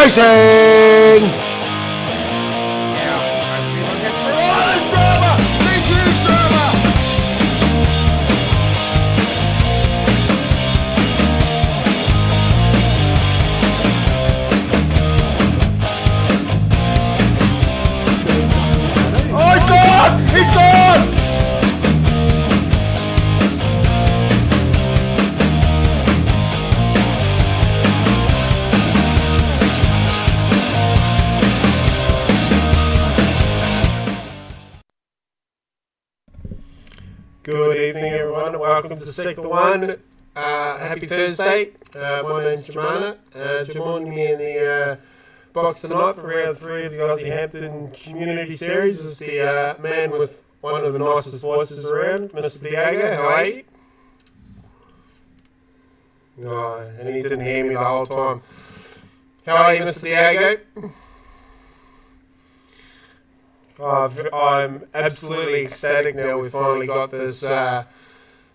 Racing! Good evening, everyone. Welcome to Sector 1. Happy Thursday. My name's Jemana. Joining me in the box tonight for round 3 of the Aussie Hampton Community Series is the man with one of the nicest voices around, Mr. Diego. How are you? Oh, and he didn't hear me the whole time. How are you, Mr. Diego? I'm absolutely ecstatic now. We finally got this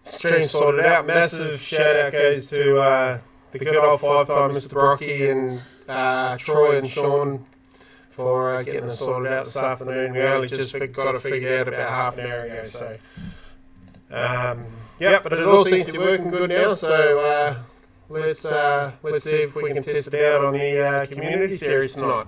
stream sorted out. Massive shout out goes to the good old 5-time Mr. Brocky and Troy and Sean for getting us sorted out this afternoon. We only just got it figured out about half an hour ago. So, but it all seems to be working good now. So let's see if we can test it out on the community series tonight.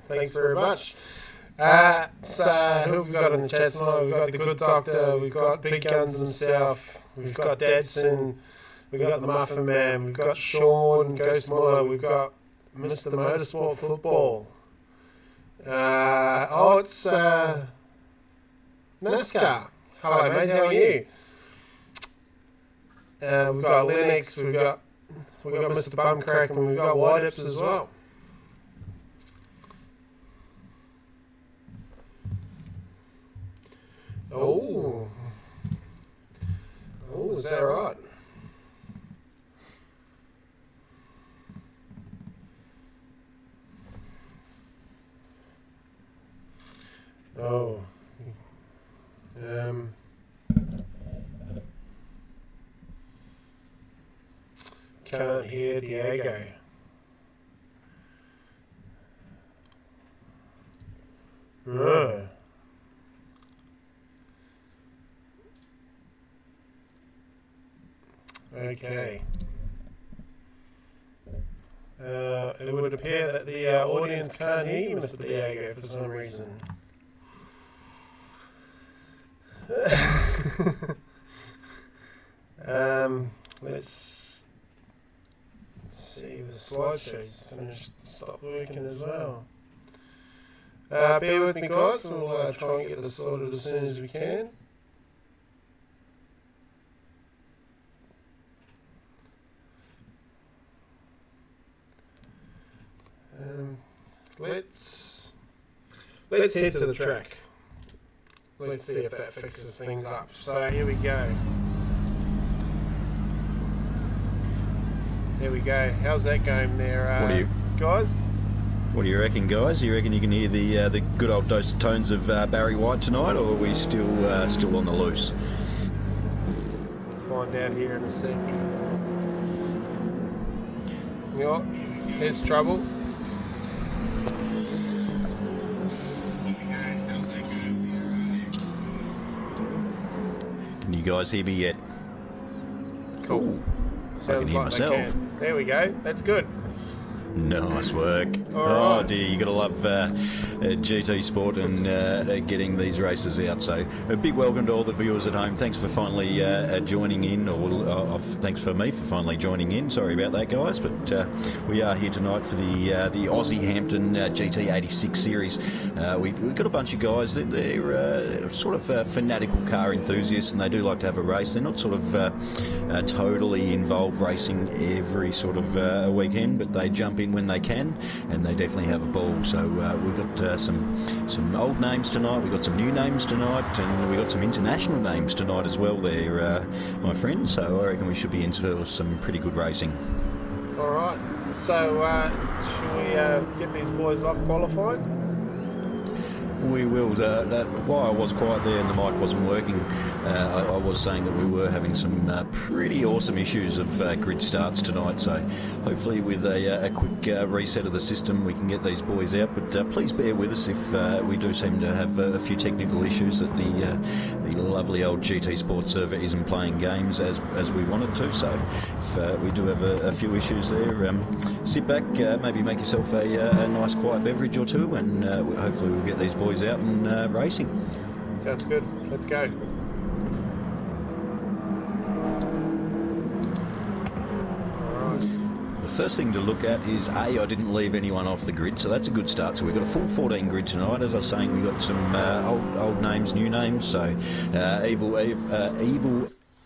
Thanks very much. So who have we got in the chat tonight? We've got the Good Doctor, we've got Big Guns himself, we've got Dadson, we've got the Muffin Man, we've got Sean, Ghost Muller, we've got Mr. Motorsport Football. It's NASCAR. Hello mate, how are you? We've got Lennox, we've got Mr. Bumcrack, and we've got White Ips as well. Oh, is that right? Oh, can't hear Diego. Okay. It would appear that the audience can't hear you, Mr. Diego, for some reason. Let's see if the slideshow's stopped working as well. Bear with me, guys. We'll try and get this sorted as soon as we can. Let's head to the track. Let's see if that fixes things up. So here we go. There we go. How's that going there, guys? What do you reckon, guys? You reckon you can hear the good old tones of Barry White tonight, or are we still on the loose? Find out here in a sec. Yep, here's trouble. Can you guys hear me yet? Cool. Ooh, I can hear myself. There we go. That's good. Nice work. Oh dear, you got to love GT Sport and getting these races out. So a big welcome to all the viewers at home. Thanks for finally joining in, or thanks for me for finally joining in. Sorry about that, guys, but we are here tonight for the Aussie Hampton GT 86 series. We've got a bunch of guys. They're sort of fanatical car enthusiasts, and they do like to have a race. They're not sort of totally involved racing every sort of weekend, but they jump in when they can, and they definitely have a ball. So we've got some old names tonight, we've got some new names tonight, and we've got some international names tonight as well there, my friend. So I reckon we should be into some pretty good racing. All right, so should we get these boys off qualifying? We will. While I was quiet there and the mic wasn't working, I was saying that we were having some pretty awesome issues of grid starts tonight. So hopefully with a quick reset of the system we can get these boys out. But please bear with us if we do seem to have a few technical issues, that the lovely old GT Sports server isn't playing games as we want it to. So if we do have a few issues there, sit back, maybe make yourself a nice quiet beverage or two, and hopefully we'll get these boys out and racing. Sounds good. Let's go. The first thing to look at is I didn't leave anyone off the grid, so that's a good start. So we've got a full 14 grid tonight. As I was saying, we've got some old names, new names. So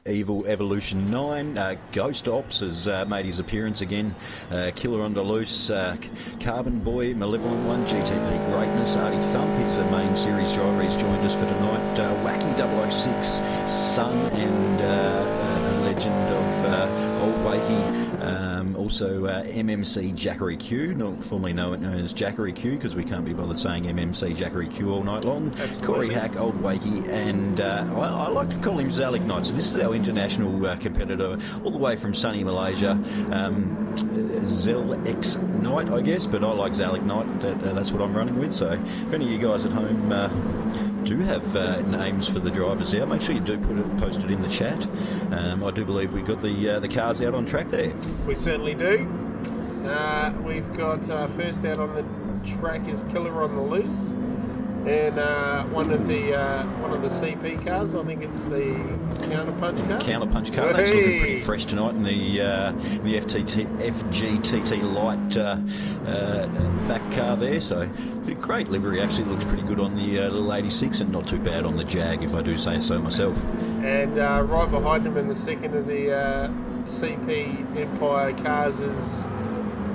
Evil Evolution 9, Ghost Ops has made his appearance again, Killer on the Loose, Carbon Boy, Malevolent One, GTP Greatness, Artie Thump, he's a main series driver, he's joined us for tonight, Wacky 006, Sun, and a legend of Old Wakey. Also MMC Jackery Q, formerly known as Jackery Q, because we can't be bothered saying MMC Jackery Q all night long. Absolutely. Corey Hack, Old Wakey, and I like to call him Zalik Knight. So this is our international competitor, all the way from sunny Malaysia, Zel X Knight, I guess, but I like Zalik Knight. That's what I'm running with. So if any of you guys at home do have names for the drivers out, make sure you do post it in the chat. I do believe we've got the cars out on track there. We certainly do. We've got first out on the track is Killer on the Loose, and one of the CP cars. I think it's the Counterpunch car. Counterpunch car. That's looking pretty fresh tonight in the FGTT light back car there. So great livery. Actually looks pretty good on the little 86, and not too bad on the Jag, if I do say so myself. And right behind him in the second of the CP Empire cars is.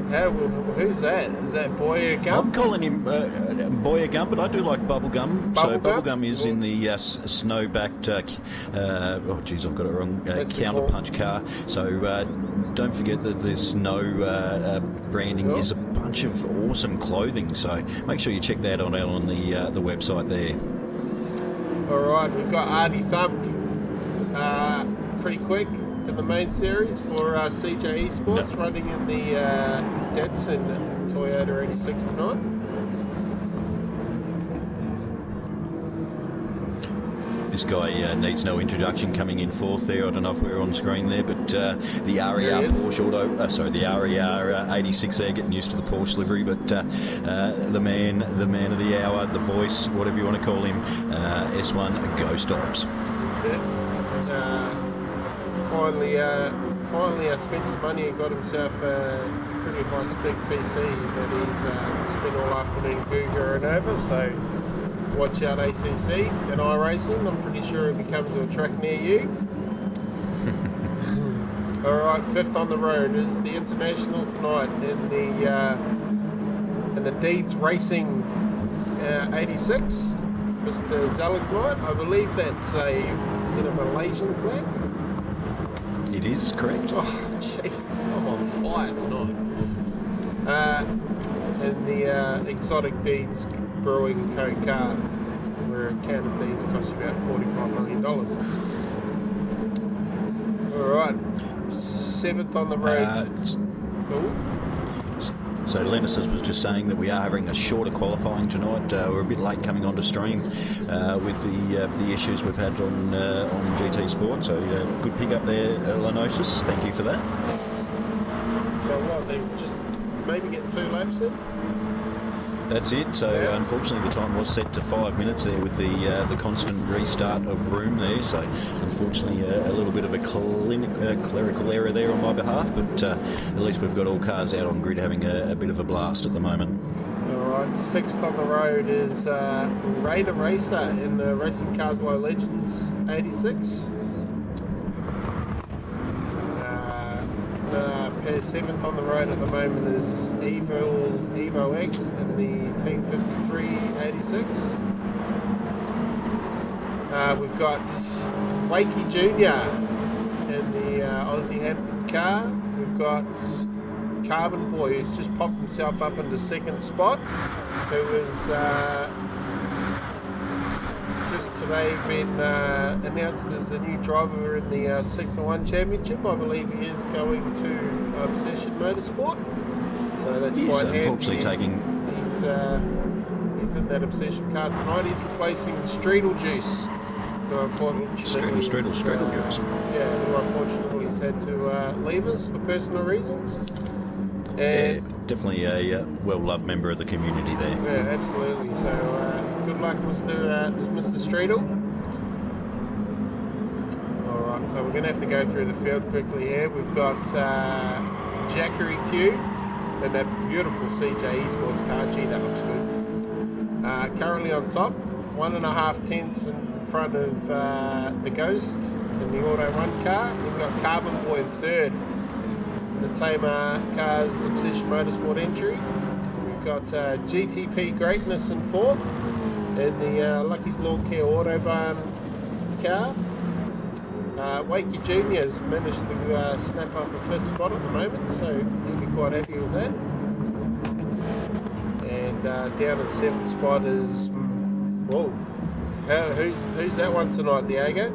Who's that? Is that Boyer Gum? I'm calling him Boyer Gum, but I do like Bubblegum. Bubblegum is in the snow-backed, oh geez, I've got it wrong, Counterpunch car. So don't forget that the snow branding is a bunch of awesome clothing. So make sure you check that out on the website there. All right, we've got Artie Thump, pretty quick in the main series for CJ Esports, running in the Datsun Toyota 86 tonight. This guy needs no introduction, coming in fourth there. I don't know if we're on screen there, but the RER Porsche Auto, the RER 86 there, getting used to the Porsche livery, but the man of the hour, the voice, whatever you want to call him, S1 Ghost Ops. That's it. Finally spent some money and got himself a pretty high-spec PC that he's spent all afternoon googling over, so watch out ACC and iRacing. I'm pretty sure he'll be coming to a track near you. Alright, fifth on the road is the International tonight in the Deeds Racing 86. Mr. Zalik Knight, I believe that's is it a Malaysian flag? It is, correct. Oh, jeez, I'm on fire tonight. And the Exotic Deeds Brewing Co. car, where a can of Deeds costs you about $45 million. Alright, seventh on the road. So Lenesis was just saying that we are having a shorter qualifying tonight. We're a bit late coming onto stream with the issues we've had on GT Sport. So good pick up there, Lenosis. Thank you for that. So what? They just maybe get 2 laps in? That's it. So unfortunately, the time was set to 5 minutes there with the constant restart of room there. So unfortunately, a little bit of a clerical error there on my behalf. But at least we've got all cars out on grid having a bit of a blast at the moment. All right, sixth on the road is Raider Racer in the Racing Cars Low Legends 86. Pair seventh on the road at the moment is Evo X in the Team 53 86. We've got Wakey Jr. in the Aussie Hampton car. We've got Carbon Boy, who's just popped himself up into second spot, who was just today been announced as the new driver in the Sigma 1 Championship. I believe he is going to Obsession Motorsport, so that's quite handy. He's in that Obsession car tonight. He's replacing Streetle Juice, who unfortunately Streetle Juice. Yeah, who unfortunately has had to leave us for personal reasons. And definitely a well-loved member of the community there. Yeah, absolutely. So good luck, Mr. Streetle. All right, so we're going to have to go through the field quickly here. We've got Jackery Q and that beautiful CJ Esports car. Gee, that looks good. Currently on top, 1.5 tenths in front of the Ghost in the Auto 1 car. We've got Carbon Boy in third. The Tamar Cars Obsession Motorsport entry. We've got GTP Greatness in fourth in the Lucky's Lawn Care Autobahn car. Wakey Jr. has managed to snap up a fifth spot at the moment, so he'll be quite happy with that. And down in seventh spot is who's that one tonight, Diego?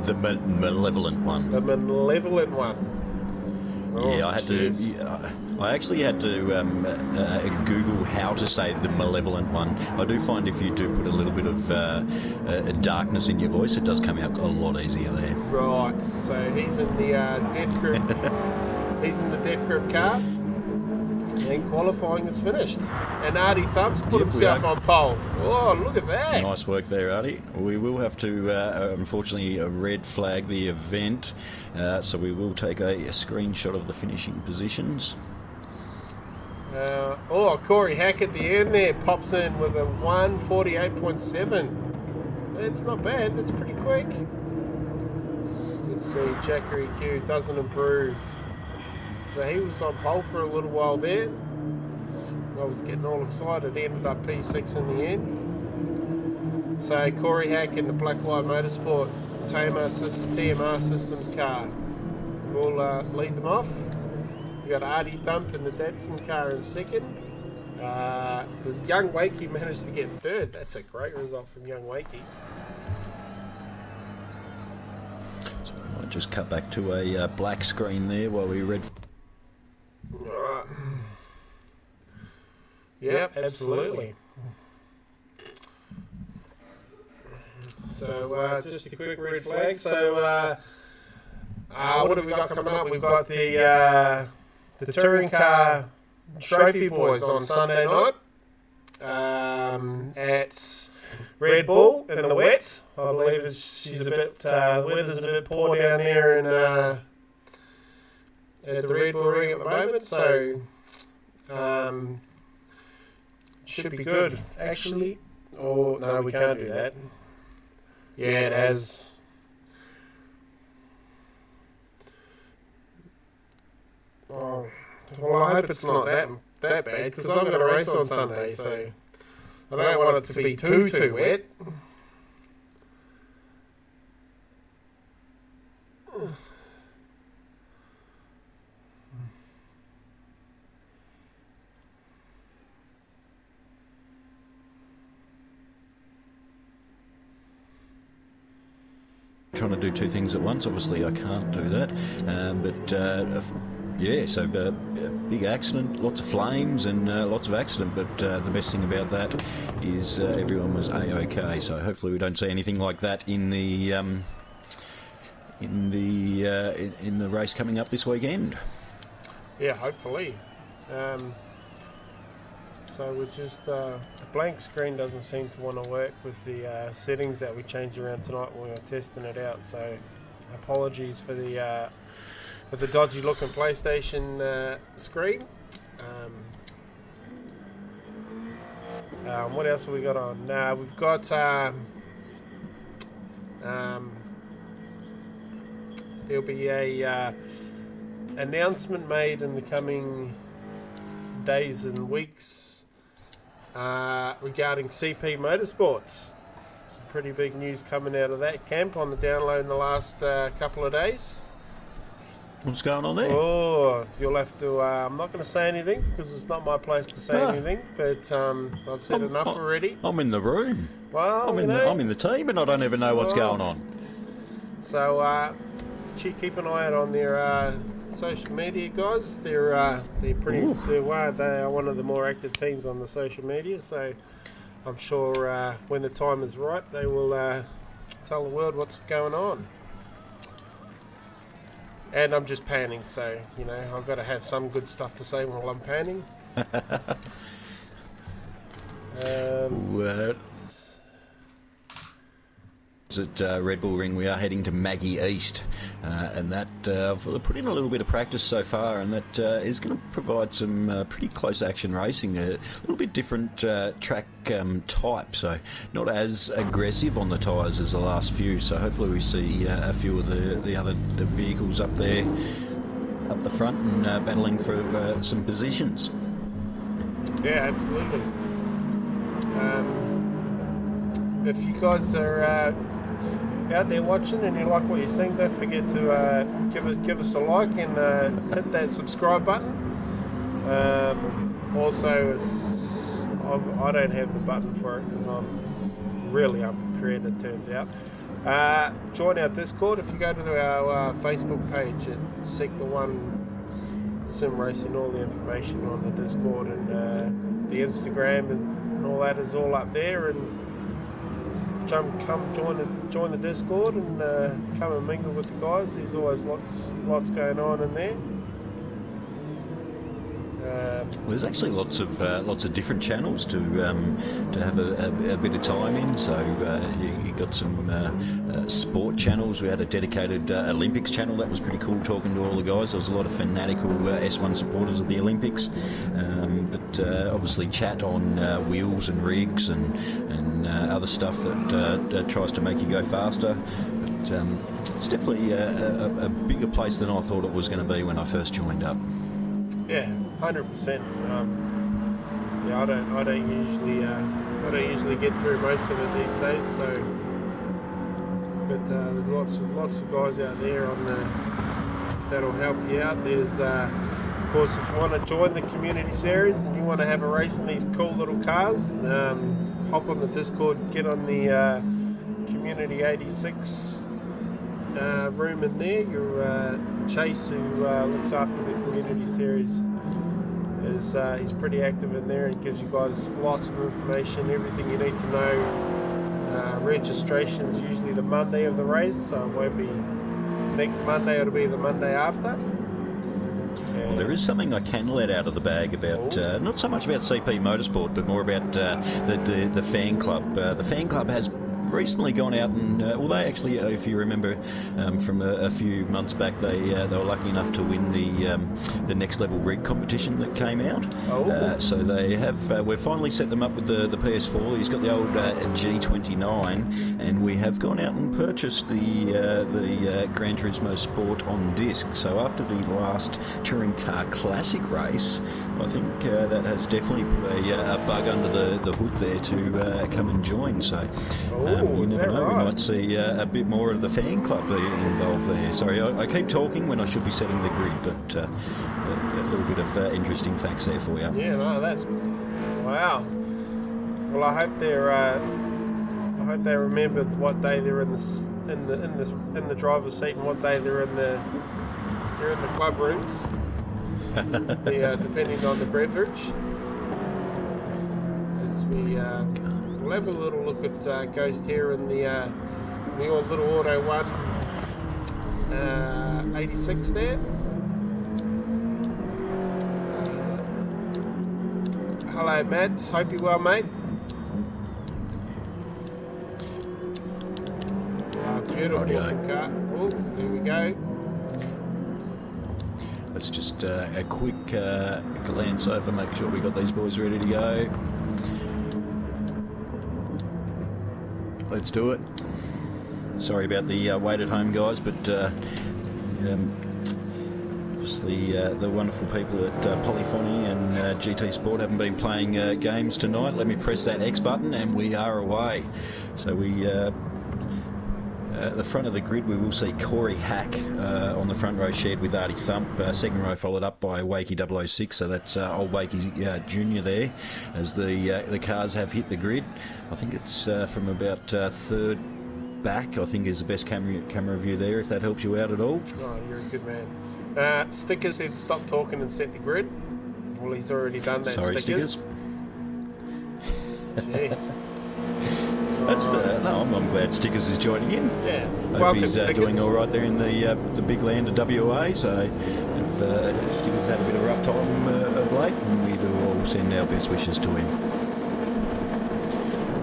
The malevolent one. The malevolent one. Oh, yeah, I actually had to Google how to say the malevolent one. I do find if you do put a little bit of darkness in your voice, it does come out a lot easier there. Right, so he's in the death grip. He's in the death grip car. And qualifying is finished. And Artie Thumps put himself on pole. Oh, look at that. Nice work there, Artie. We will have to, unfortunately, red flag the event. So we will take a screenshot of the finishing positions. Corey Hack at the end there pops in with a 1:48.7. That's not bad. That's pretty quick. Let's see. Jackery Q doesn't improve. So he was on pole for a little while there. I was getting all excited. He ended up P6 in the end. So Corey Hack in the Blacklight Motorsport TMR Systems car will lead them off. We've got Artie Thump in the Datsun car in second. Young Wakey managed to get third. That's a great result from Young Wakey. So I might just cut back to a black screen there while we read. Right. Yep, absolutely. So just a quick red flag. So what have we got coming up? We've got the touring car trophy boys on Sunday night at Red Bull in the wet. I believe she's a bit the weather's a bit poor down there in at the Red Bull ring at the moment, so should be good actually. Or no, we can't do that. Yeah, it has. Oh, well, I hope it's not that bad because I'm going to race on Sunday, so I don't want it to be too wet. Trying to do two things at once. Obviously, I can't do that. So big accident, lots of flames and lots of accident. But the best thing about that is everyone was A-OK. So hopefully we don't see anything like that in the race coming up this weekend. Yeah, hopefully. So we're just the blank screen doesn't seem to want to work with the settings that we changed around tonight when we were testing it out. So apologies for the dodgy looking PlayStation screen. What else have we got on? We've got there'll be a announcement made in the coming days and weeks regarding CP Motorsports. Some pretty big news coming out of that camp on the download in the last couple of days. What's going on there? Oh, you'll have to... I'm not going to say anything because it's not my place to say anything, but I've said enough already. I'm in the room. Well, I'm in the team and I don't even know what's going on. So keep an eye out on their social media, guys. They're pretty. They are one of the more active teams on the social media. So I'm sure when the time is right, they will tell the world what's going on. And I'm just panning, so I've got to have some good stuff to say while I'm panning. At Red Bull Ring, we are heading to Maggie East, and that I've put in a little bit of practice so far, and that is going to provide some pretty close action racing, a little bit different track type, so not as aggressive on the tyres as the last few, so hopefully we see a few of the other vehicles up there, up the front and battling for some positions. Yeah, absolutely. If you guys are out there watching and you like what you're seeing, don't forget to give us a like and hit that subscribe button. Also, I don't have the button for it because I'm really unprepared, it turns out. Join our Discord. If you go to our Facebook page at Sec the One Sim Racing, all the information on the Discord and the Instagram and all that is all up there, and come join the Discord and come and mingle with the guys. There's always lots going on in there. Well, there's actually lots of different channels to have a bit of time in. So you got some sport channels. We had a dedicated Olympics channel that was pretty cool. Talking to all the guys, there was a lot of fanatical S1 supporters of the Olympics. But obviously chat on wheels and rigs and other stuff that tries to make you go faster. But it's definitely a bigger place than I thought it was going to be when I first joined up. Yeah, 100%. Yeah, I don't usually get through most of it these days. So, but there's lots of guys out there that'll help you out. There's, of course, if you want to join the community series and you want to have a race in these cool little cars, hop on the Discord, get on the Community 86 room in there. Your Chase, who looks after the community series, is he's pretty active in there and gives you guys lots of information, everything you need to know. Registration's usually the Monday of the race, so it won't be next Monday, it'll be the Monday after. Well, there is something I can let out of the bag about, not so much about CP Motorsport, but more about the fan club. The fan club has recently gone out and they actually, if you remember from a few months back, they were lucky enough to win the next level rig competition that came out. So they have we've finally set them up with the PS4. He's got the old G29, and we have gone out and purchased the Gran Turismo Sport on disc. So after the last Touring Car Classic race, I think that has definitely put a bug under the hood there to come and join. So you never know, right? We might see a bit more of the fan club involved there. Sorry, I keep talking when I should be setting the grid, but a little bit of interesting facts there for you. Yeah, no, that's wow. Well, I hope they remember what day they're in the driver's seat and what day they're in the club rooms. Depending on the beverage. As we'll have a little look at Ghost here in the old little Auto 1 86 there. Hello, Matt. Hope you're well, mate. Beautiful looking car. Oh, here we go. Let's just a quick glance over, make sure we got these boys ready to go. Let's do it. Sorry about the wait at home, guys, but obviously the wonderful people at Polyphony and GT Sport haven't been playing games tonight. Let me press that X button and we are away. So we... at the front of the grid, we will see Corey Hack on the front row shared with Artie Thump. Second row followed up by Wakey 006, so that's old Wakey Junior there, as the cars have hit the grid. I think it's from about third back, I think is the best camera view there, if that helps you out at all. Oh, you're a good man. Stickers said stop talking and set the grid. Well, he's already done that. Sorry, Stickers. Jeez. That's no, I'm glad Stickers is joining in. Yeah, hope welcome, he's Stickers. doing all right there in the big land of WA. So if Stickers had a bit of a rough time of late, we do all send our best wishes to him.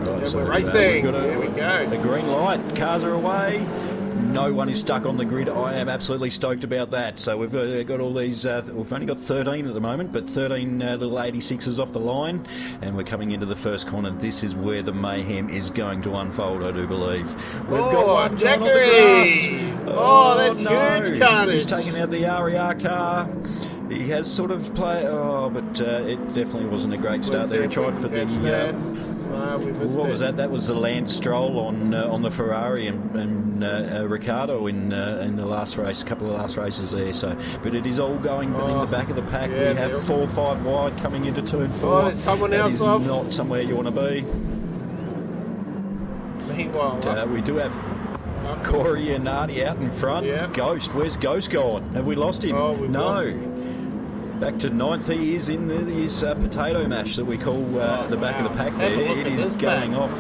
Right, Yeah, so we're racing. we've got There we go. a green light. Cars are away. No one is stuck on the grid. I am absolutely stoked about that. So we've got all these, we've only got 13 at the moment, but 13 little 86s off the line, and we're coming into the first corner. This is where the mayhem is going to unfold, I do believe. We've got one John on the grass. Oh, that's huge carnage. He's taken out the RER car. He has sort of played, but it definitely wasn't a great start there. He tried for the... what was that? That was the Lance Stroll on the Ferrari and Ricciardo in the last race, a couple of last races there. So, but it is all going in the back of the pack. Yeah, we have 4-5 wide coming into turn 4. Oh, it's someone else is off. Not somewhere you want to be. Meanwhile, we do have Corey and Artie out in front. Yeah. Ghost, where's Ghost gone? Have we lost him? Oh, we've no. lost. Back to 9th, he is in his potato mash that we call the back of the pack there. It is going off.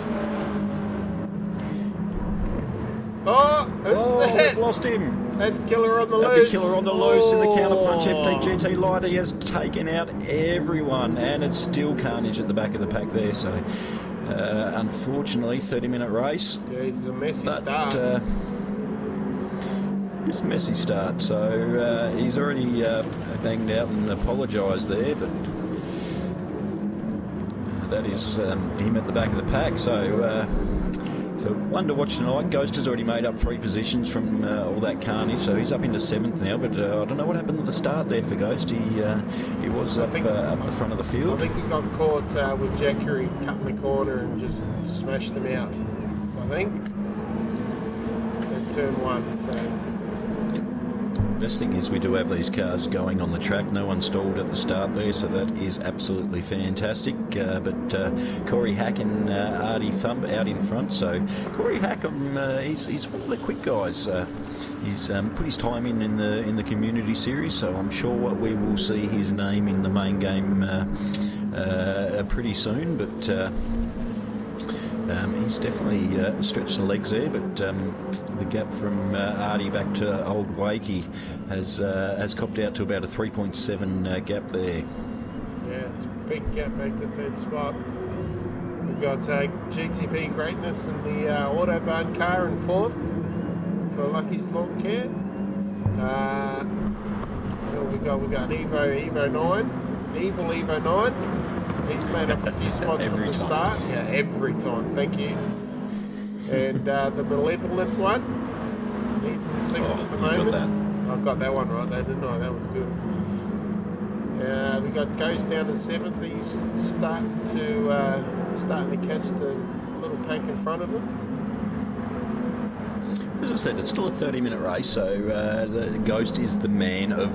Oh, who's that? We've lost him. That's Killer on the That'd be loose. Killer on the loose in the counterpunch FTGT light. He has taken out everyone, and it's still carnage at the back of the pack there. So, unfortunately, 30-minute race. Yeah, it's a messy start. It's a messy start, so he's already banged out and apologised there, but that is him at the back of the pack. So one to watch tonight. Ghost has already made up 3 positions from all that carnage, so he's up into 7th now, but I don't know what happened at the start there for Ghost. He was up the front of the field. I think he got caught with Jackery cutting the corner and just smashed him out, I think, in turn 1, so... Best thing is we do have these cars going on the track. No one stalled at the start there, so that is absolutely fantastic. But Corey Hack and Artie Thump out in front. So Corey Hack, he's one of the quick guys. He's put his time in the community series, so I'm sure we will see his name in the main game pretty soon. But he's definitely stretched the legs there, but the gap from Artie back to old Wakey has copped out to about a 3.7 gap there. Yeah, it's a big gap back to 3rd spot. We've got GTP Greatness in the Autobahn car in 4th for Lucky's Lawn Care. We've got Evo 9, Evil Evo 9. He's made up a few spots from the start. Yeah, every time. Thank you. And the Malevolent one, he's in 6th at the moment. I got that one right there, didn't I? That was good. We got Ghost down to 7th. He's starting to catch the little pack in front of him. As I said, it's still a 30-minute race, so the Ghost is the man of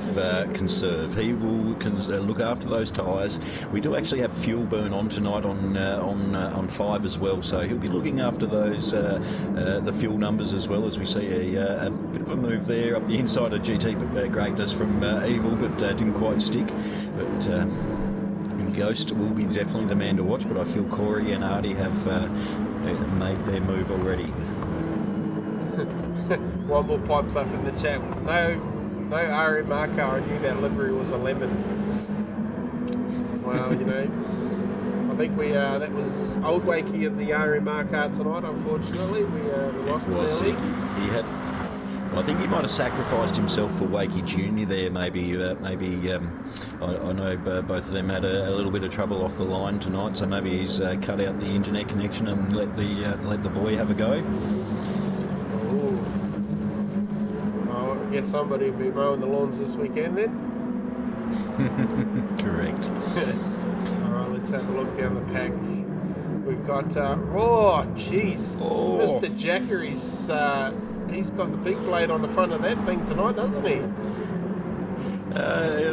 conserve. He will look after those tyres. We do actually have fuel burn on tonight on 5 as well, so he'll be looking after those the fuel numbers as well, as we see a bit of a move there up the inside of GT Greatness from Evil, but didn't quite stick. But Ghost will be definitely the man to watch, but I feel Corey and Artie have made their move already. Womble pipes up in the chat. No RMR car. I knew that livery was a lemon. Well, I think we that was Old Wakey in the RMR car tonight. Unfortunately, we lost him early. He had. I think he might have sacrificed himself for Wakey Junior there. Maybe. I know both of them had a little bit of trouble off the line tonight, so maybe he's cut out the internet connection and let the boy have a go. Ooh. Oh, I guess somebody will be mowing the lawns this weekend then. Correct. All right, let's have a look down the pack. We've got oh, jeez, Mr. Jackery's. He's got the big blade on the front of that thing tonight, doesn't he?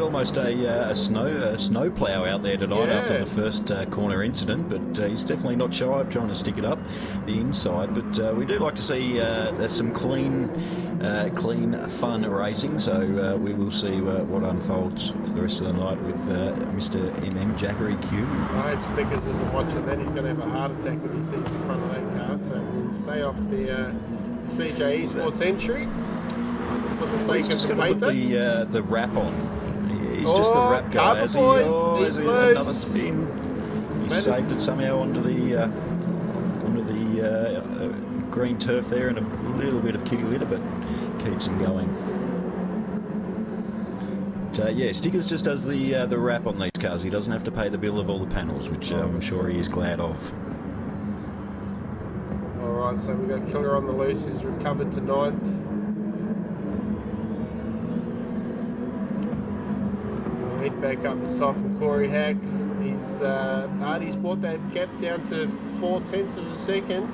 Almost a snow plough out there tonight after the first corner incident, but he's definitely not shy of trying to stick it up the inside. But we do like to see some clean, fun racing. So we will see what unfolds for the rest of the night with Mr. MM Jackery Q. I hope Stickers isn't watching that. He's going to have a heart attack when he sees the front of that car. So we'll stay off the CJ Esports entry. He's just going to put the wrap on. He's just the wrap guy. He's another spin. He saved it somehow onto the green turf there, and a little bit of kitty litter, but keeps him going. Stickers just does the wrap on these cars. He doesn't have to pay the bill of all the panels, which I'm sure he is glad of. All right, so we've got Killer on the loose. He's recovered tonight. Head back up the top, and Corey Hack. He's brought that gap down to 0.4 of a second.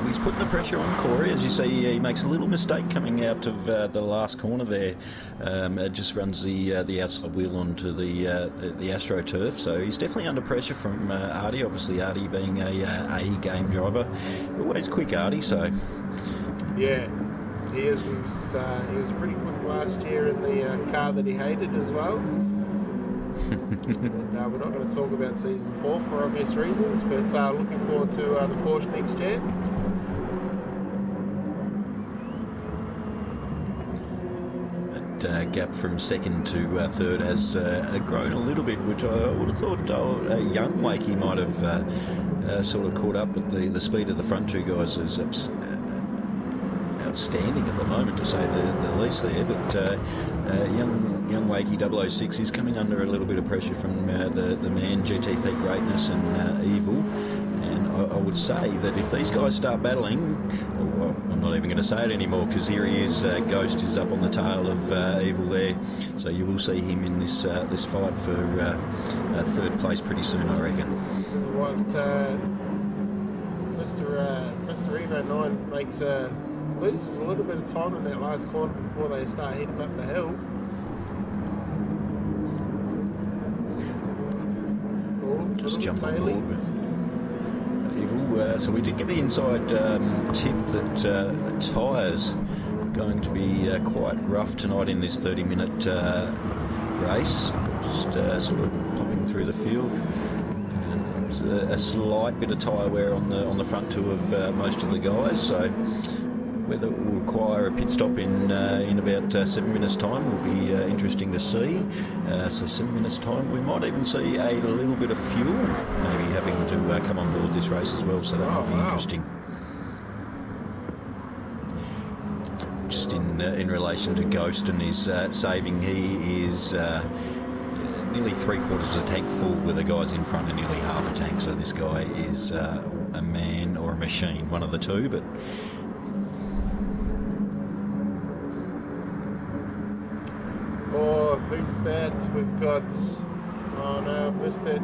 He's putting the pressure on Corey. As you see, he makes a little mistake coming out of the last corner there. It just runs the outside wheel onto the AstroTurf. So he's definitely under pressure from Artie. Obviously, Artie being a game driver, always quick Artie. So yeah. He is. He was pretty quick last year in the car that he hated as well. And, we're not going to talk about season 4 for obvious reasons, but looking forward to the Porsche next year. That gap from second to third has grown a little bit, which I would have thought a young Wakey might have sort of caught up with the speed of the front two guys. Is outstanding at the moment, to say the least there, but young Wakey 006 is coming under a little bit of pressure from the man GTP Greatness and Evil, and I would say that if these guys start battling, I'm not even going to say it anymore, because here he is, Ghost is up on the tail of Evil there, so you will see him in this fight for third place pretty soon, I reckon. What Mr. Evo 9 makes loses a little bit of time in that last corner before they start heading up the hill. Just jump on board with Evil. So we did get the inside tip that tyres are going to be quite rough tonight in this 30-minute race. Just sort of popping through the field. And it's a slight bit of tyre wear on the front two of most of the guys. So whether it will require a pit stop in about 7 minutes' time will be interesting to see. So 7 minutes' time, we might even see a little bit of fuel maybe having to come on board this race as well, so that might be interesting. Just in relation to Ghost and his saving, he is nearly 3/4 of a tank full, with the guys in front and nearly half a tank, so this guy is a man or a machine, one of the two, but who's that? We've got... Oh no, I've missed it.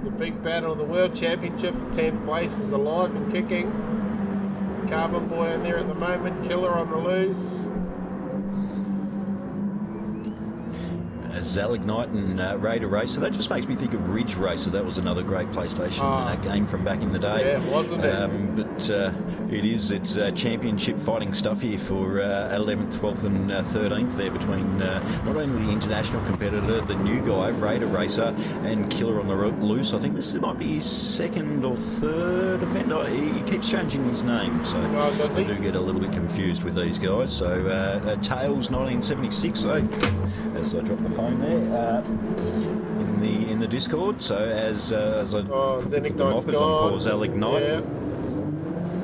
The big battle, the World Championship for 10th place is alive and kicking. Carbon Boy in there at the moment, Killer on the loose. Zalignite and Raider Race. So that just makes me think of Ridge Racer. That was another great PlayStation game from back in the day. Yeah, wasn't it? But it's championship fighting stuff here for 11th, 12th and 13th there between not only the international competitor, the new guy, Raider Racer, and Killer on the loose. I think this might be his second or third event. He keeps changing his name, so I do get a little bit confused with these guys. So Tails 1976, so as I drop the phone there, in in the Discord. So as I put them off, Zenignite's as gone. on pause Alignite. Yeah.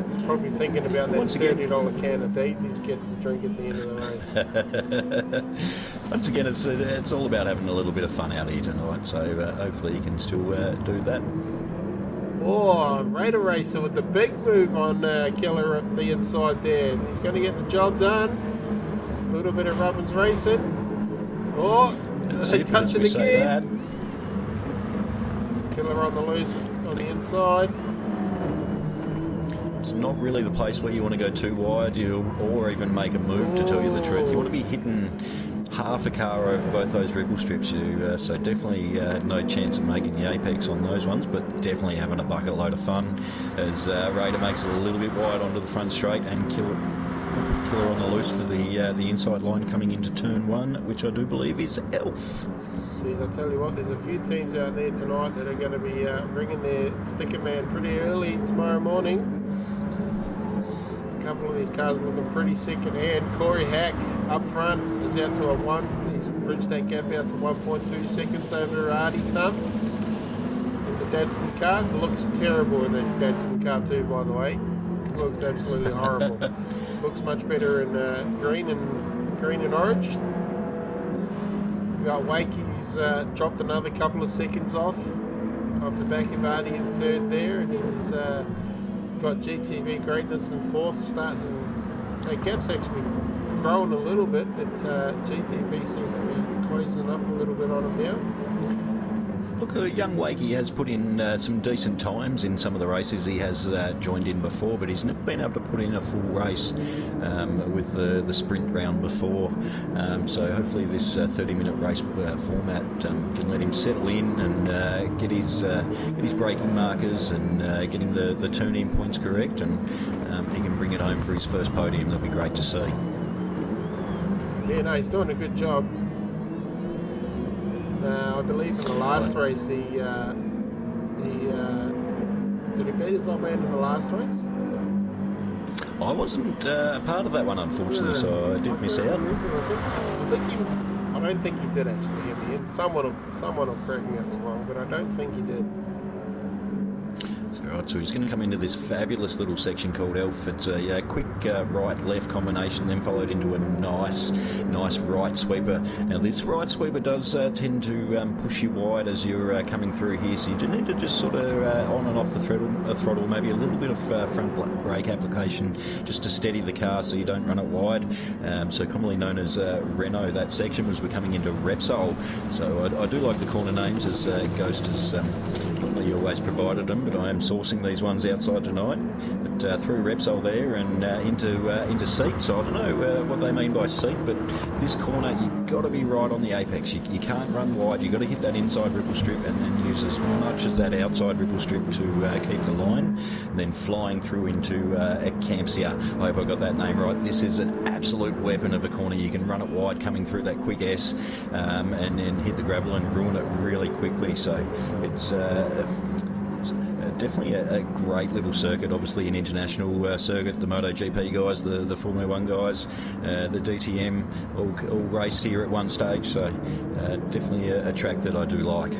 He's probably thinking about that $30 can of deeds he gets to drink at the end of the race. Once again, it's all about having a little bit of fun out here tonight. So hopefully you can still do that. Oh, Raider Racer with the big move on Keller at the inside there. He's going to get the job done. A little bit of Robbins racing. Oh, they touch it again. Keller on the loose on the inside. It's not really the place where you want to go too wide or even make a move, to tell you the truth. You want to be hitting half a car over both those ripple strips. So definitely no chance of making the apex on those ones, but definitely having a bucket load of fun as Raider makes it a little bit wide onto the front straight and Killer on the loose for the inside line coming into turn 1, which I do believe is Elf. Geez, I tell you what, there's a few teams out there tonight that are going to be bringing their sticker man pretty early tomorrow morning. A couple of these cars are looking pretty sick in hand. Corey Hack up front is out to a 1. He's bridged that gap out to 1.2 seconds over Artie Thumb in the Datsun car. It looks terrible in a Datsun car too, by the way. It looks absolutely horrible. Looks much better in green and orange. We've got Wakey, who's dropped another couple of seconds off the back of Artie in third there, and he's got GTB Greatness in fourth, starting. That gap's actually growing a little bit, but GTB seems to be closing up a little bit on him now. Look, young Wakey has put in some decent times in some of the races he has joined in before, but he's never been able to put in a full race with the sprint round before. So hopefully this 30-minute race format can let him settle in and get his braking markers and getting the turn-in points correct, and he can bring it home for his first podium. That'll be great to see. Yeah, no, he's doing a good job. I believe in the last race he did he beat his old man in the last race? I wasn't a part of that one, unfortunately, so I did miss out. I don't think he did actually in the end. Someone will correct me if I'm wrong, but I don't think he did. Right, so he's going to come into this fabulous little section called Elf. It's a quick right-left combination, then followed into a nice right sweeper. Now this right sweeper does tend to push you wide as you're coming through here, so you do need to just sort of on and off the throttle, maybe a little bit of front brake application just to steady the car so you don't run it wide. So commonly known as Renault, that section was we're coming into Repsol. So I do like the corner names, as Ghost has probably always provided them, but I am sourcing these ones outside tonight. But through Repsol there and into seat. So I don't know what they mean by seat, but this corner you've got to be right on the apex. You can't run wide. You've got to hit that inside ripple strip and then use as much as that outside ripple strip to keep the line, and then flying through into Campsia. I hope I got that name right. This is an absolute weapon of a corner. You can run it wide coming through that quick S and then hit the gravel and ruin it really quickly. So it's definitely a great little circuit. Obviously an international circuit. The MotoGP guys, the Formula 1 guys, the DTM all raced here at one stage. So definitely a track that I do like.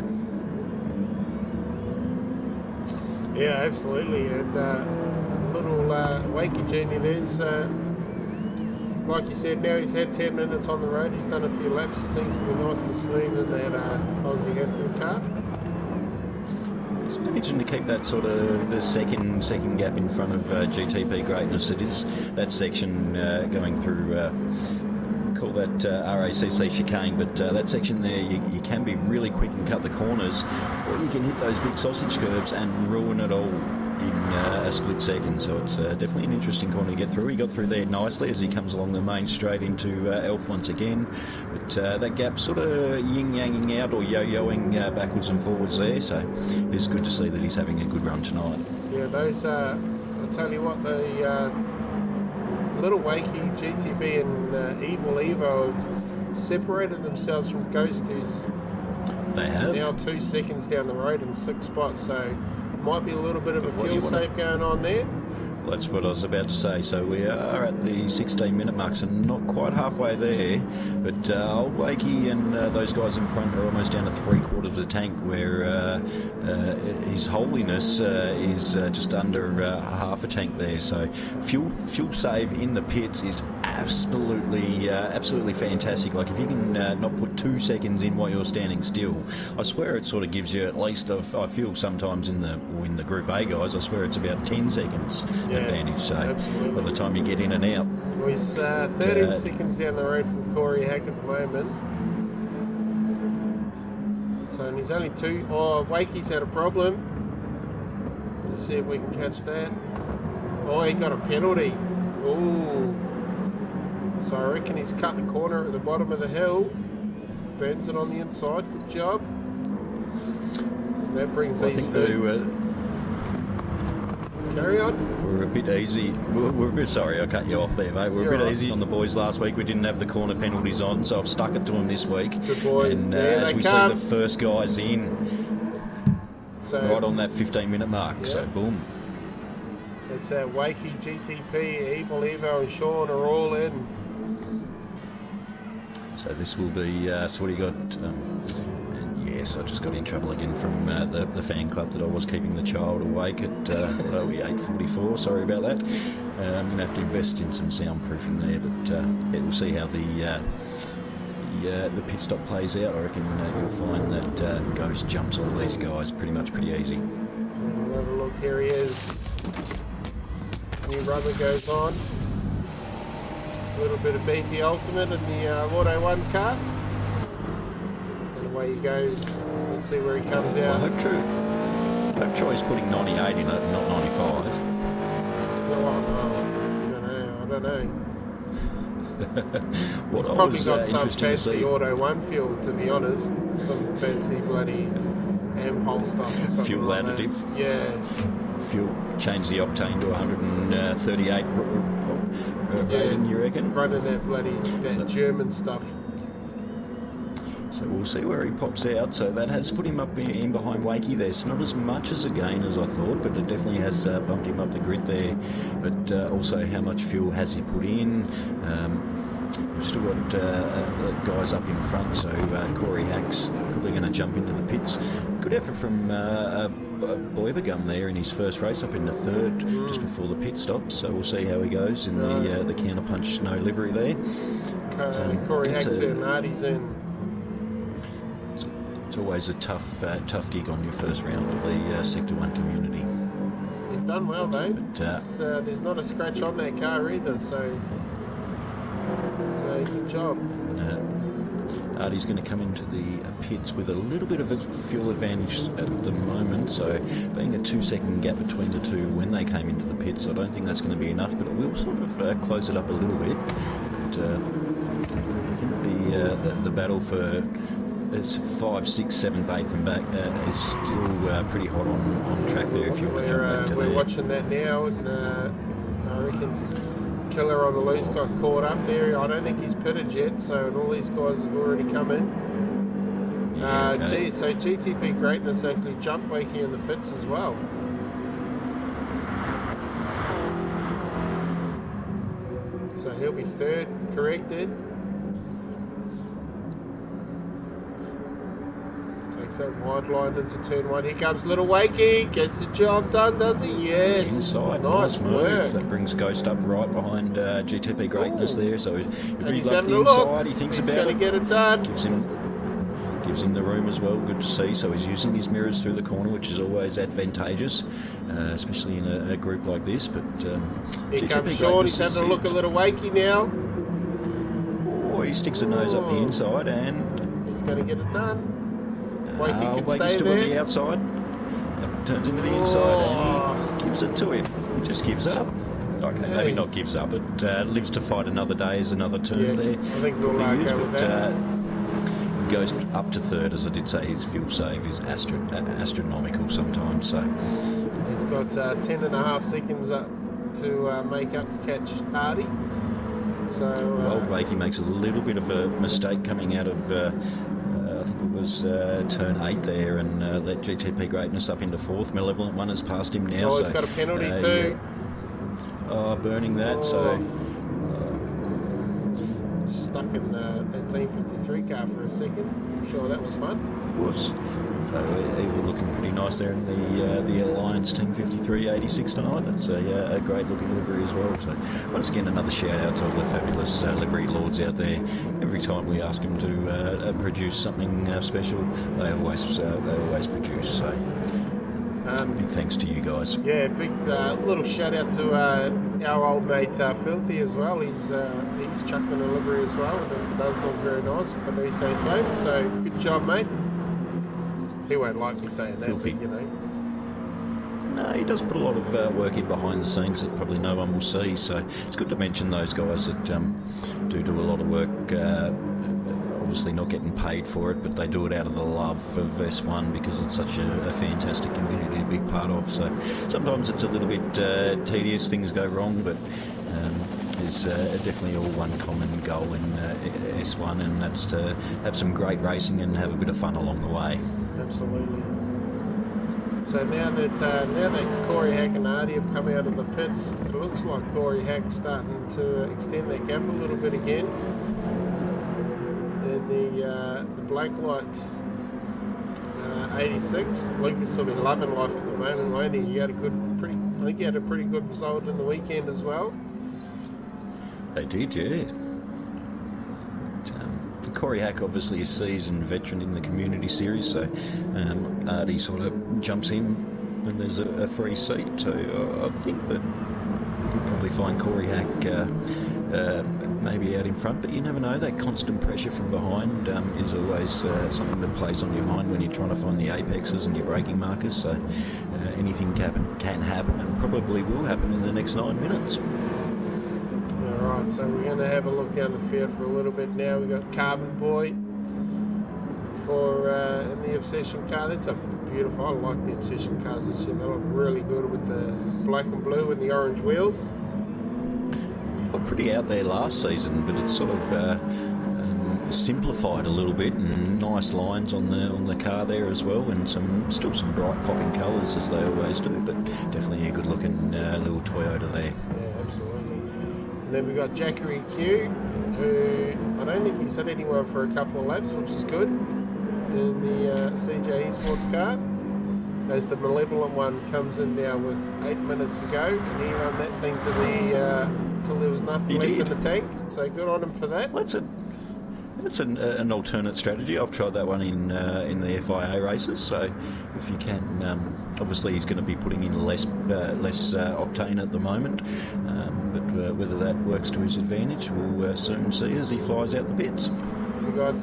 Yeah, absolutely. And little Wakey Junior there's, like you said, now he's had 10 minutes on the road. He's done a few laps. Seems to be nice and smooth in that Aussie Hampton car. He's managing to keep that sort of the second gap in front of GTP Greatness. It is that section going through, call that RACC chicane, but that section there you can be really quick and cut the corners, or you can hit those big sausage curves and ruin it all in a split second. So it's definitely an interesting corner to get through. He got through there nicely as he comes along the main straight into Elf once again, but that gap sort of yin-yanging out or yo-yoing backwards and forwards there, so it's good to see that he's having a good run tonight. Yeah, those I'll tell you what, the Little Wakey, GTB and Evil Evo have separated themselves from Ghost, who's they have now 2 seconds down the road in 6 spots, so might be a little bit of a fuel save going on there. that's what I was about to say. So we are at the 16-minute mark, so not quite halfway there. But old Wakey and those guys in front are almost down to 3/4 of the tank, where His Holiness is just under half a tank there. So fuel save in the pits is absolutely fantastic. Like, if you can not put 2 seconds in while you're standing still, I swear it sort of gives you at least, I feel sometimes in the Group A guys, I swear it's about 10 seconds advantage. So absolutely, by the time you get in and out. Well, he's 13 seconds down the road from Corey Hack at the moment. So, and he's only 2. Oh, Wakey's had a problem. Let's see if we can catch that. Oh, he got a penalty. Oh. So I reckon he's cut the corner at the bottom of the hill. Burns it on the inside. Good job. That brings these first. Carry on. We're a bit easy. We're a bit sorry, I cut you off there, mate. We're a bit easy on the boys last week. We didn't have the corner penalties on, so I've stuck it to them this week. Good boy. And as we see the first guys in, so, right on that 15-minute mark. Yeah. So boom. It's Wakey, GTP, Evil Evo, and Sean are all in. So this will be. So what do you got? And yes, I just got in trouble again from the fan club that I was keeping the child awake at 8:44. Sorry about that. I'm going to have to invest in some soundproofing there, but yeah, we'll see how the pit stop plays out. I reckon you'll find that Ghost jumps all these guys pretty easy. So we'll have a look. Here he is. New rubber goes on. A little bit of BP Ultimate in the Auto 1 car. And away he goes. Let's see where he comes out. I hope Troy's putting 98 in it, not 95. I don't know. He's probably got some fancy Auto 1 fuel, to be honest. Some fancy bloody Ampol stuff or something. Fuel like additive. That. Yeah. Fuel, change the octane to 138 rating, you reckon? Running that German stuff. So we'll see where he pops out. So that has put him up in behind Wakey there. It's not as much as a gain as I thought, but it definitely has bumped him up the grid there. But also, how much fuel has he put in? We've still got the guys up in front, so Corey Hack's probably going to jump into the pits. Good effort from Boybagum there in his first race, up in the third, just before the pit stop. So we'll see how he goes in the counterpunch no livery there. Corey Hack's in, Artie's in. It's always a tough gig on your first round of the Sector 1 community. He's done well though. But, there's not a scratch on that car either, so good job. Artie's going to come into the pits with a little bit of a fuel advantage at the moment, so being a 2-second gap between the two when they came into the pits, I don't think that's going to be enough, but it will sort of close it up a little bit. But I think the battle for 5, 6, 7th, 8th and back is still pretty hot on track there. If you want to jump back to we're watching that now, and I reckon Killer on the loose got caught up there. I don't think he's pitted yet, so and all these guys have already come in. So GTP Greatness actually jumped Wakey in the pits as well. So he'll be third, corrected. Takes that wide line into turn 1. Here comes little Wakey. Gets the job done, does he? Yes. Inside. Nice work. That brings Ghost up right behind GTP Greatness there. So he's having a look. He thinks he's about it. He's going to get it done. Gives him the room as well. Good to see. So he's using his mirrors through the corner, which is always advantageous, especially in a group like this. But here comes Sean. He's having a look at little Wakey now. Oh, he sticks a nose up the inside and he's going to get it done. Wakey can stay still there. On the outside. Turns into the inside and he gives it to him. He just gives up. Okay, maybe not gives up, but lives to fight another day as another turn there. I think we'll go with that. Goes up to third, as I did say. His fuel save is astronomical sometimes. So he's got 10.5 seconds up to make up to catch Artie. So Wakey makes a little bit of a mistake coming out of. I think it was turn 8 there, and let GTP Greatness up into 4th. Malevolent One has passed him now. He's got a penalty too. burning that. Stuck in that Team 53 car for a second. I'm sure that was fun. It was. So Eva looking pretty nice there in the Alliance Team 53 86 tonight. That's a great looking livery as well. So once again, another shout out to all the fabulous livery lords out there. Every time we ask them to produce something special, they always produce. So big thanks to you guys. Yeah, big little shout out to our old mate Filthy as well. He's chucked in a livery as well, and it does look very nice if I do say so. So good job, mate. He won't like me saying that, Filthy. but, you know. No, he does put a lot of work in behind the scenes that probably no one will see. So it's good to mention those guys that do a lot of work. Obviously not getting paid for it, but they do it out of the love of S1 because it's such a fantastic community to be part of. So sometimes it's a little bit tedious, things go wrong, but there's definitely all one common goal in S1, and that's to have some great racing and have a bit of fun along the way. Absolutely. So now that Corey Hack and Artie have come out of the pits, it looks like Corey Hack's starting to extend that gap a little bit again. In the black lights, 86. Lucas will be loving life at the moment, won't he? I think he had a pretty good result in the weekend as well. They did, yeah. Corey Hack, obviously a seasoned veteran in the community series, so Artie sort of jumps in when there's a free seat. So I think that you could probably find Corey Hack maybe out in front, but you never know. That constant pressure from behind is always something that plays on your mind when you're trying to find the apexes and your braking markers. So anything can happen, and probably will happen in the next 9 minutes. Alright, so we're going to have a look down the field for a little bit now. We've got Carbon Boy for in the Obsession car. That's a beautiful, I like the Obsession cars this year. They look really good with the black and blue and the orange wheels. Well, pretty out there last season, but it's sort of simplified a little bit, and nice lines on the car there as well, and still some bright popping colours as they always do, but definitely a good looking little Toyota there. Yeah, absolutely. And then we've got Jackery Q, who I don't think he's hit anywhere for a couple of laps, which is good, in the CJ Esports car. As the Malevolent one comes in now with 8 minutes to go, and he ran that thing to till there was nothing left in the tank. So good on him for that. Well, it's an alternate strategy. I've tried that one in the FIA races. So if you can, obviously he's going to be putting in less octane at the moment, but whether that works to his advantage, we'll soon see as he flies out the pits. We got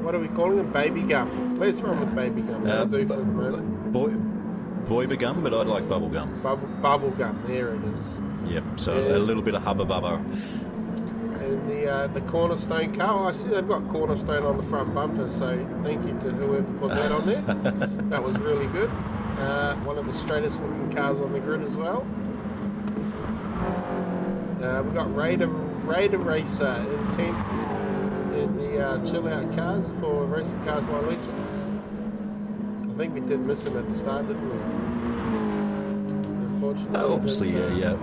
what are we calling him? Baby Gum. Let's run with Baby Gum. That'll do for the moment. Boy gum, but I like bubble gum. Bubble Gum. There it is. Yep. So a little bit of hubba bubba. And the Cornerstone car. Oh, I see they've got Cornerstone on the front bumper. So thank you to whoever put that on there. That was really good. One of the straightest looking cars on the grid as well. We've got Raider Racer in 10th in the chill out cars for Racing Cars My Legends. I think we did miss him at the start, didn't we? Unfortunately. Obviously, yeah.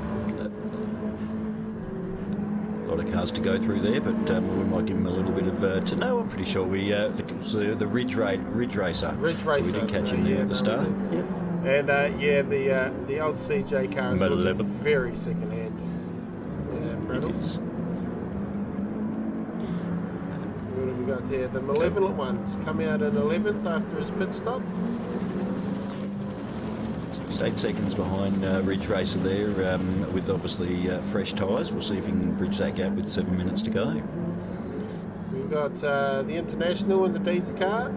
A lot of cars to go through there, but we might give him a little bit of no. I'm pretty sure we it was the Ridge Racer. Ridge Racer. So we did catch him there at the start. Yep. And the old CJ car is looking very second hand. Braddles. What have we got here? The Malevolent one's come out in 11th after his pit stop. So he's 8 seconds behind Ridge Racer there, with obviously fresh tyres. We'll see if he can bridge that gap with 7 minutes to go. We've got the International in the Deeds car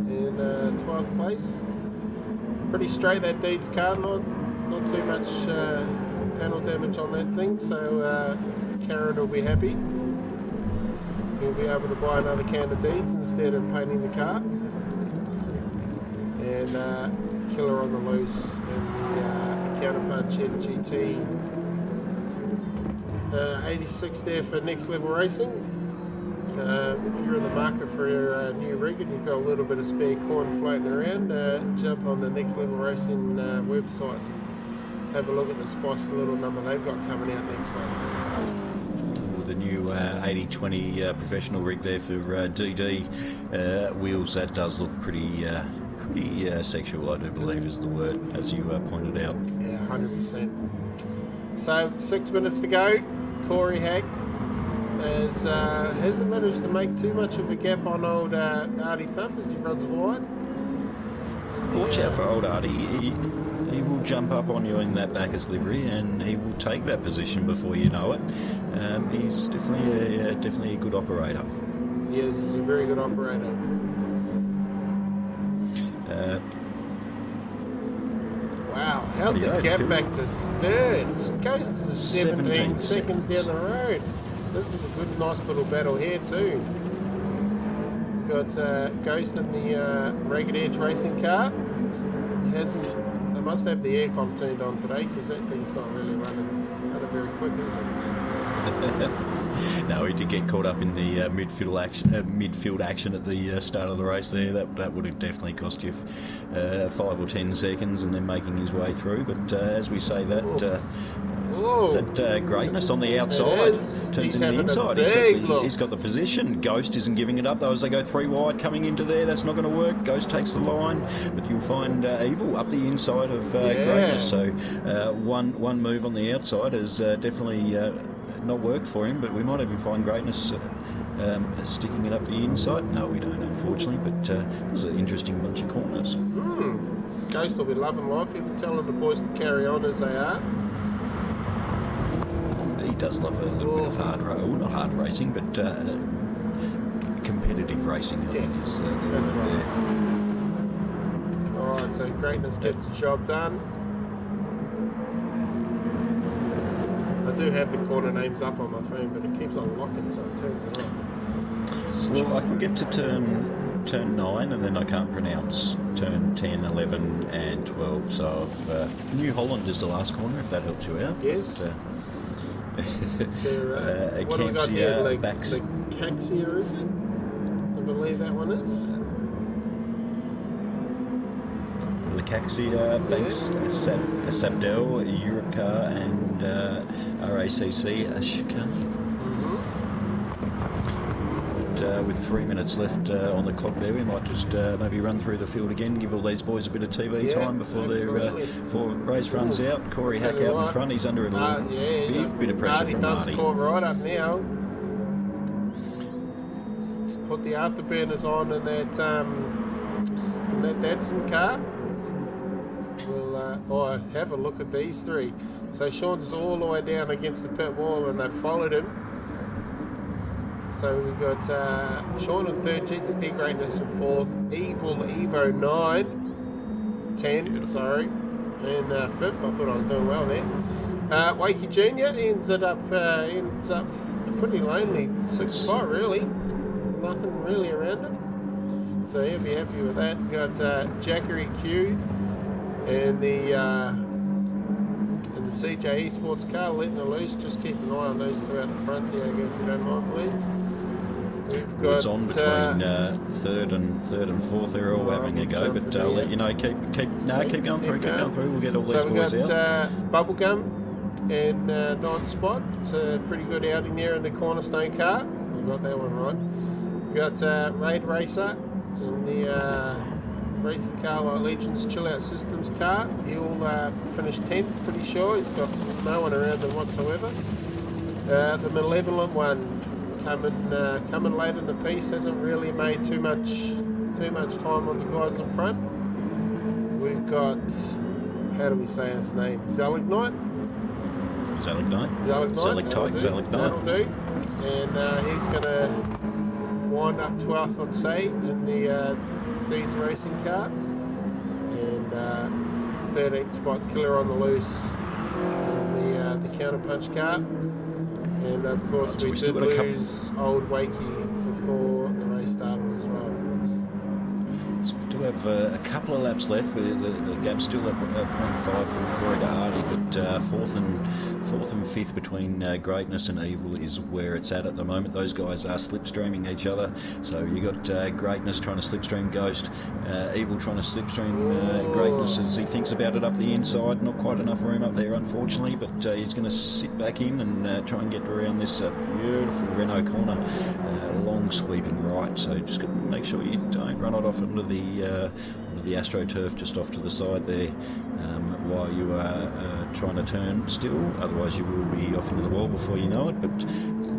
in 12th place. Pretty straight, that Deeds car, not too much panel damage on that thing, so Karen will be happy. He'll be able to buy another can of Deeds instead of painting the car. And Killer on the loose in the Counterpunch FGT 86 there for Next Level Racing. If you're in the market for a new rig and you've got a little bit of spare coin floating around, jump on the Next Level Racing website. Have a look at the spicy little number they've got coming out next month. The new 80-20 professional rig there for DD wheels, that does look pretty sexual, I do believe is the word, as you pointed out. Yeah, 100%. So 6 minutes to go. Corey Hack hasn't managed to make too much of a gap on old Artie Thump as he runs wide. Watch out for old Artie. He will jump up on you in that Bacchus livery, and he will take that position before you know it. He's definitely a good operator. Yes, he's a very good operator. Wow, how's the gap back to third? It goes to 17 seconds down the road. This is a good, nice little battle here too. Got Ghost in the Ragged Edge racing car. They must have the aircon turned on today because that thing's not really running very quick, is it? No, he did get caught up in the midfield action at the start of the race there. That would have definitely cost you 5 or 10 seconds, and then making his way through. But as we say, that greatness on the outside turns into the inside. He's got the position. Ghost isn't giving it up though as they go 3 wide coming into there. That's not going to work. Ghost takes the line, but you'll find Evil up the inside of greatness. So one move on the outside has definitely not worked for him, but we might even find greatness sticking it up the inside. No, we don't, unfortunately, but it was an interesting bunch of corners. Ghost will be loving life. He'll be telling the boys to carry on as they are. He does love a little bit of not hard racing, but competitive racing. I think that's right. Alright, so greatness gets the job done. I do have the corner names up on my phone, but it keeps on locking, so it turns it off. Well, I can get to turn 9, and then I can't pronounce turn 10, 11, and 12. So New Holland is the last corner, if that helps you out. Yes. What have we got here? Caxia, is it? I believe that one is. Caxia, Banks, Sabdell, Europcar, and RACC, Ashikani. With 3 minutes left on the clock there, we might just maybe run through the field again, give all these boys a bit of TV time before before race runs out. Corey Hack out in front, he's under a bit of pressure from Marty. Caught right up now. Let's put the afterburners on in that Datsun car. We'll have a look at these three. So Sean's all the way down against the pit wall, and they've followed him. So we've got Sean in third, GTP Greatness in fourth, Evo 10, sorry, and fifth. I thought I was doing well there. Wakey Jr. ends up a pretty lonely sixth spot, really. Nothing really around him. So he'll be happy with that. We've got Jackery Q and the CJ Esports car letting it loose. Just keep an eye on those two out the front, Diego, if you don't mind, please. We've got it's on between third and fourth. They're all having a go, but I'll let you know. Keep going through. Keep going through. We'll get all these boys out. So we've got Bubblegum and ninth spot. It's a pretty good outing there in the Cornerstone car. We got that one right. We've got Raid Racer in the racing car like Legends Chill Out Systems car. He'll finish 10th, pretty sure. He's got no one around him whatsoever. The Malevolent one coming late in the piece, hasn't really made too much time on the guys in front. We've got, how do we say his name? Zelignite. That'll do. And he's going to wind up 12th on say in the Deeds racing car, and 13th spot Killer on the Loose in the Counterpunch car. And of course we did lose old Wakey before the race started as well. So we do do have a couple of laps left. The gap's still at 0.5 from Corey to Hardy, but fourth and fifth between Greatness and Evil is where it's at the moment. Those guys are slipstreaming each other. So you got Greatness trying to slipstream Ghost, Evil trying to slipstream Greatness as he thinks about it up the inside. Not quite enough room up there, unfortunately, but he's going to sit back in and try and get around this beautiful Renault corner. Long sweeping right, so just got to make sure you don't run it off onto the AstroTurf just off to the side there while you are trying to turn still, otherwise you will be off into the wall before you know it. But a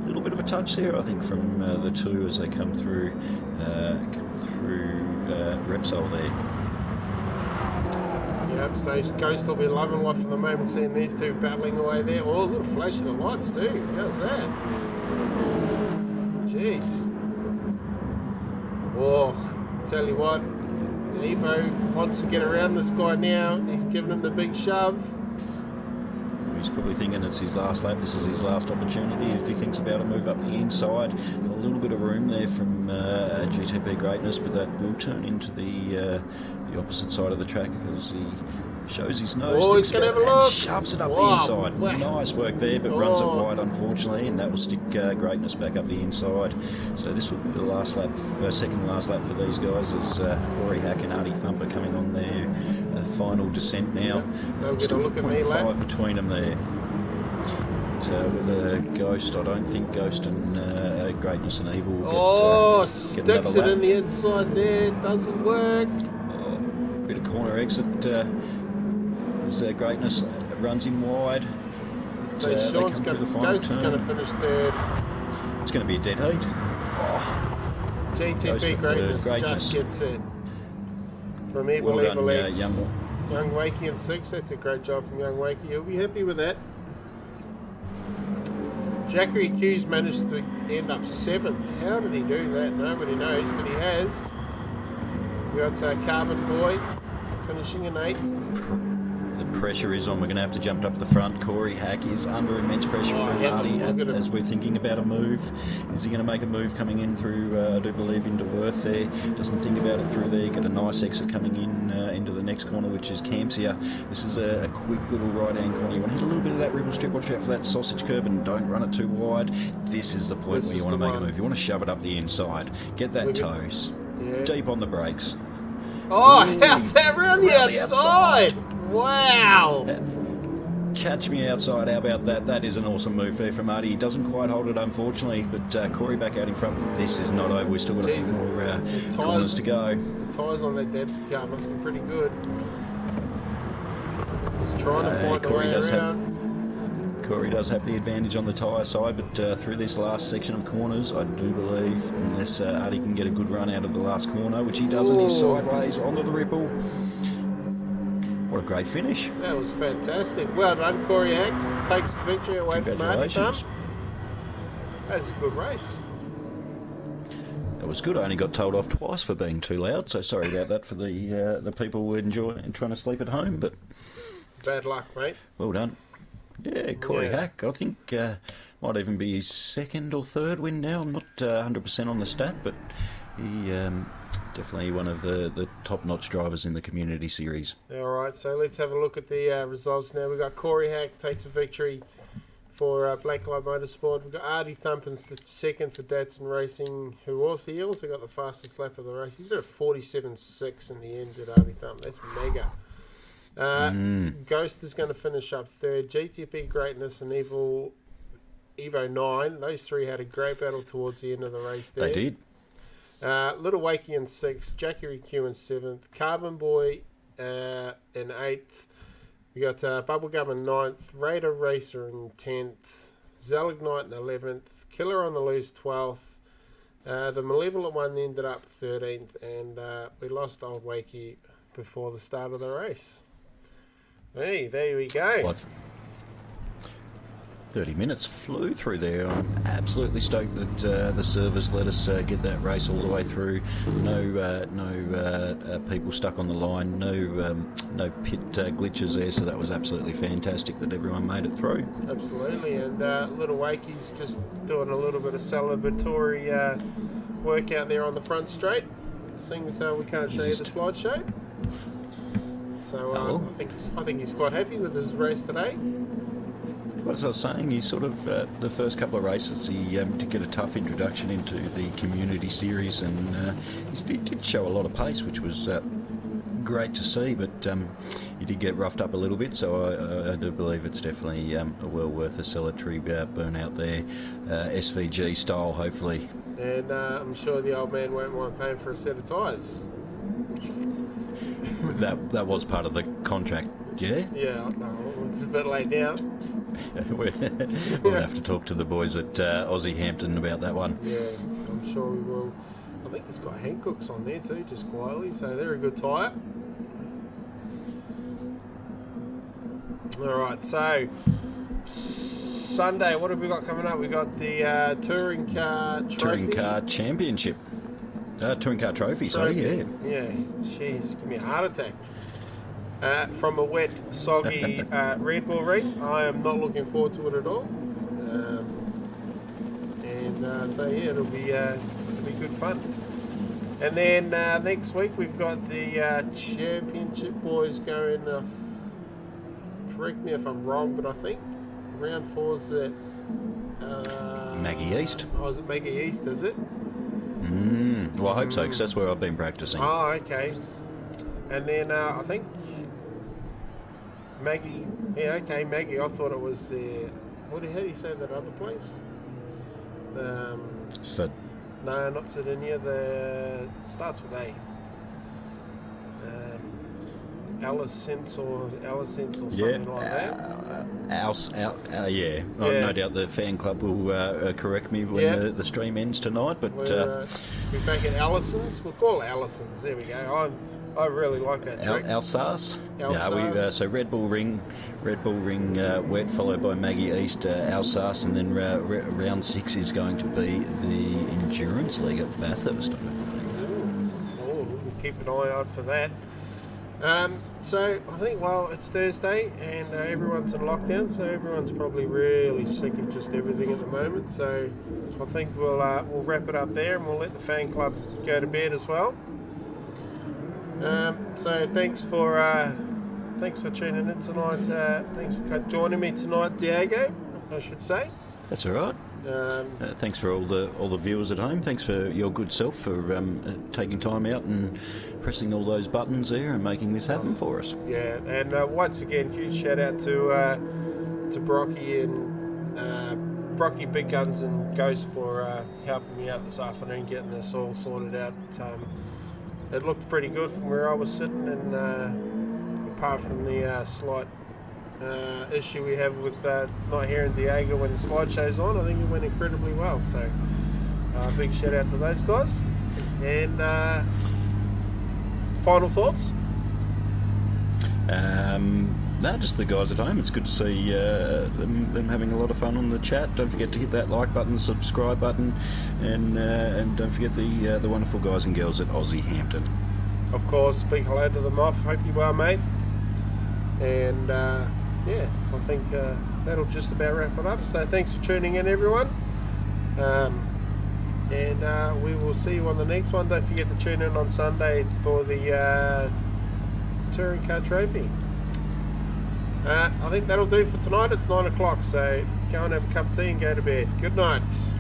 little bit of a touch there, I think, from the two as they come through Repsol there. Yep, so Ghost will be loving life for the moment, seeing these two battling away there. Oh, a little flash of the lights too. How's that? Jeez. Oh, tell you what, Evo wants to get around this guy now. He's giving him the big shove. He's probably thinking it's his last lap. This is his last opportunity as he thinks about a move up the inside. Got a little bit of room there from GTP Greatness, but that will turn into the opposite side of the track as he shows his nose. Oh, he's going to have a look. Shoves it up the inside. Wow. Nice work there, but runs it wide, unfortunately, and that will stick Greatness back up the inside. So this will be the last lap, second last lap for these guys as Corey Hack and Artie Thumper coming on their final descent now. Yep. Still 0.5 between them there. So with Ghost, I don't think Ghost and Greatness and Evil will sticks it in the inside there. Doesn't work. Bit of corner exit. Greatness runs in wide. So Sean's Ghost is going to finish third. It's going to be a dead heat. GTP Greatness just gets it. From Evil X. Young Wakey in 6. That's a great job from Young Wakey. He'll be happy with that. Jackery Q's managed to end up 7th. How did he do that? Nobody knows, but he has. We got Carbon Boy finishing in 8th. The pressure is on. We're going to have to jump up the front. Corey Hack is under immense pressure from Hardy as we're thinking about a move. Is he going to make a move coming in through, I do believe, into Worth there? Doesn't think about it through there. Got a nice exit coming in into the next corner, which is Campsia. This is a quick little right-hand corner. You want to hit a little bit of that ribble strip. Watch out for that sausage curb and don't run it too wide. This is the point where you want to make a move. You want to shove it up the inside. Get that toes. Deep on the brakes. Oh, how's that around the outside? Wow! Catch me outside, how about that? That is an awesome move there from Artie. He doesn't quite hold it, unfortunately, but Corey back out in front. This is not over. We've still got a few more corners to go. The tyres on that Datsun car must be pretty good. He's trying to find the way around. Corey does have the advantage on the tyre side, but through this last section of corners, I do believe, unless Artie can get a good run out of the last corner, which he does in his sideways onto the ripple. What a great finish. That was fantastic. Well done, Corey Hack. Takes the victory away from Artie Thump. That was a good race. That was good. I only got told off twice for being too loud, so sorry about that for the people who enjoy and trying to sleep at home. But bad luck, mate. Well done. Yeah, Corey Hack, I think might even be his second or third win now. I'm not 100% on the stat, but he definitely one of the top-notch drivers in the Community Series. All right, so let's have a look at the results now. We've got Corey Hack takes a victory for Black Light Motorsport. We've got Artie Thump in second for Datsun Racing, he also got the fastest lap of the race. He did a 47.6 in the end at Artie Thump. That's mega. Ghost is going to finish up third. GTP Greatness and Evo 9. Those three had a great battle towards the end of the race there. They did. Little Wakey in 6th. Jackery Q in 7th. Carbon Boy in 8th. We got Bubblegum in 9th. Raider Racer in 10th. Zelignite in 11th. Killer on the Loose 12th. The Malevolent one ended up 13th. And we lost Old Wakey before the start of the race. Hey, there we go. 30 minutes flew through there. I'm absolutely stoked that the servers let us get that race all the way through. No people stuck on the line. No pit glitches there. So that was absolutely fantastic that everyone made it through. Absolutely, and Little Wakey's just doing a little bit of celebratory work out there on the front straight. seeing as how we can't show you the slideshow. So I think he's quite happy with his race today. As I was saying, he sort of the first couple of races he did get a tough introduction into the community series, and he did show a lot of pace, which was great to see. But he did get roughed up a little bit, so I do believe it's definitely well worth a solitary burnout there, SVG style, hopefully. And I'm sure the old man won't mind paying for a set of tyres. That was part of the contract, yeah? Yeah, no, it's a bit late now. We'll have to talk to the boys at Aussie Hampton about that one. Yeah, I'm sure we will. I think he's got Hancocks on there too, just quietly, so they're a good tyre. Alright, so Sunday, what have we got coming up? We got the Touring Car Trophy. Touring Car Championship. Touring Car Trophy, sorry, yeah. Yeah, jeez, give me a heart attack. From a wet, soggy Red Bull ring. I am not looking forward to it at all. So yeah, it'll be good fun. And then next week we've got the Championship boys going. Correct me if I'm wrong, but I think round 4's at Maggie East. Oh, is it Maggie East? Is it? Well, I hope so, because that's where I've been practicing. Oh, okay. And then I think Maggie. Yeah, okay, Maggie. I thought it was there. How do you say that other place? No, not Sardinia. It starts with A. Alicent or something like that. Yeah. No doubt the fan club will correct me when the stream ends tonight. But we're back at Allison's. We'll call it Allison's. There we go. I really like that track. Alsace. Yeah, so Red Bull Ring, wet, followed by Maggie East, Alsace, and then round 6 is going to be the Endurance League at Bathurst. We'll keep an eye out for that. So I think, it's Thursday and everyone's in lockdown, so everyone's probably really sick of just everything at the moment. So I think we'll wrap it up there and we'll let the fan club go to bed as well. So thanks for tuning in tonight. Thanks for joining me tonight, Diego, I should say. That's all right. Thanks for all the viewers at home. Thanks for your good self for taking time out and pressing all those buttons there and making this happen for us. Yeah, and once again, huge shout out to Brocky and Brocky Big Guns and Ghost for helping me out this afternoon, getting this all sorted out. It looked pretty good from where I was sitting, and apart from the slight issue we have with not hearing Diego when the slideshow's on, I think it went incredibly well. So big shout out to those guys. And final thoughts? No, just the guys at home. It's good to see them having a lot of fun on the chat. Don't forget to hit that like button, subscribe button, and don't forget the wonderful guys and girls at Aussie Hampton. Of course, speak hello to them off. Hope you well, mate. And I think that'll just about wrap it up. So thanks for tuning in, everyone. And we will see you on the next one. Don't forget to tune in on Sunday for the Touring Car Trophy. I think that'll do for tonight. It's 9 o'clock, so go and have a cup of tea and go to bed. Good nights.